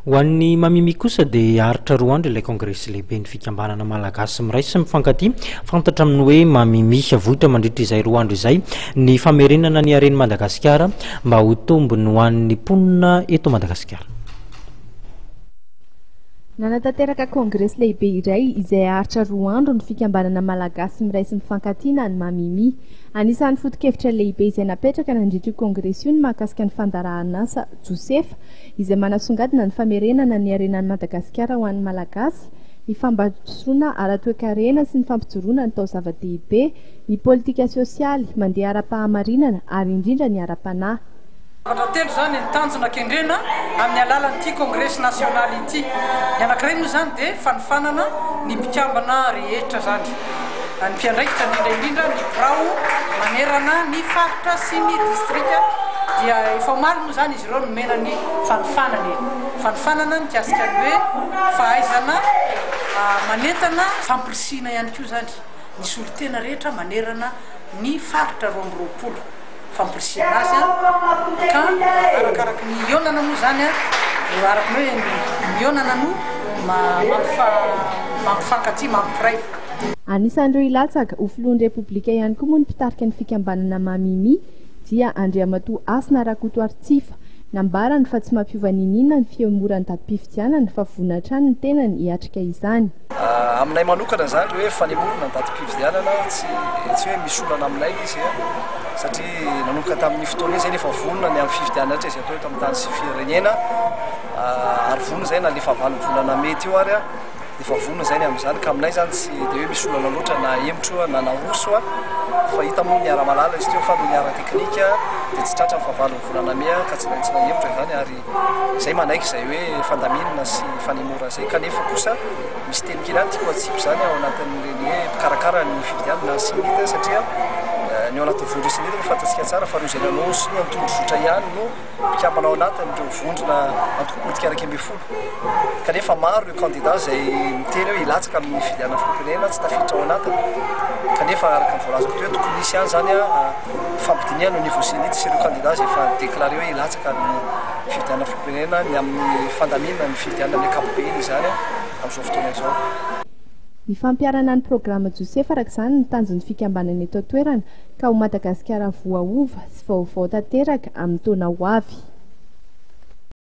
Ho an'ny mamimi kosa dia aritra roa andro ilay kongresy lehibe ny fikambanana malagasy miray sy mifankatia fantatra amin'ny hoe mamimi vohitra mandritra izay roa andro izay ny famerenana ny hareny Madagasikara mba ho tombony ho an'ny mponina eto Madagasikara. Nanatanteraka kongresy lehibe iray izay aritra roa andro ny fikambanana malagasy miray sy mifankatia ny mamimi. Anisan'ny foto-kevitra lehibe izay napetraka nandritra kongresy io ny mahakasika ny fandarahana asa Josefa izay manasongadina ny famerenana ny harenan'i Madagasikara ho an'ny malagasy, ny fambadrosoana ara-toe-karena sy ny fampijoroana ny tao-zava-dehibe, ny politika sosialy, mandeha ara-pahamarinana ary indrindra ny ara-panahy. Telo zany ny tanjona kendrena amin'ny alalan'ity kongresy nasionaly ity. Ny anankiray moa zany dia fanifanana ny mpikambana rehetra zany. Ny mpiandraikitra indrindra ny birao manerana ny faritra sy ny distrika dia efa maro moa zany izy ireo nomena ny fanifanana. Fanifanana ny kiasika ny hoe fahaizana manentana fampirisina ihany koa zany. Ny solotena rehetra manerana ny faritra roa amby roapolo. Fampirisihana azy ka arakaraky ny ionana moa zany araky hoe ny ionana no mampifankatia mampiray. Anisan'ireo ilatsaka ho filohan'ny repoblika ihany koa moa ny mpitarika ny fikambanana mamimi dia Andriamatoa Asina Rakoto Artsifa nambarany fa tsy mampiova ninina ny fiamoran'ny datim-pifidianana fa voninahitra ny tenany hiatrika izany. Aminay manokana zany hoe fanemorana ny datim-pifidianana tsy hoe misy olana aminay izy satria nanomboka tamin'ny fotoana izay efa vonona ny amin'ny fifidianana izay atao eto amin'ny tany sy firenena ary vonona zay nalefa valo volana mety io ary efa vonona zay ny amin'izany ka aminay zany tsy dia hoe misy olana loatra na emotro na naroso fa hita moa ny ara-malala izy teo fa no ny ara-teknika dia tsy tratra fa valo volana mea ka tsy maintsy nahemotra izany ary izay manaiky izay hoe fandaminana sy fanemora zay kanefa kosa misy teny kely any tiako atsipy zany ao anatin'ireny hoe mpikarakara ny fifidianana sy nita satria ny ao anatin'ny vondro sy nita no fantatsika tsara fa no izay nanonsy no antondrozotra ihany no mpikambana ao anatiny ireo vondrona antoko politika iraika ambin'ny folo kanefa maro ireo candidat izay miteny hoe hilatsaka amin'ny fifidianana filoham-pirenena tsy tafiditra ao anatiny kanefa araka ny voalazako hoe tokony nisy ihany zany fampidiniana au niveau sénite sy ireo candidat izay efa déclaré hoe hilatsaka amin'ny fifidianana filoham-pirenena ny amin'ny fandaminana ny fifidianana amin'ny ankapobeny zany amin'izao fotoana izao. Ny fampiarana ny programa Josefa araka izany ny tanjon'ny fikambanana eto an-toerana ka ho Madagasikara voaova sy vaovao tanteraka amin'ny taona ho avy.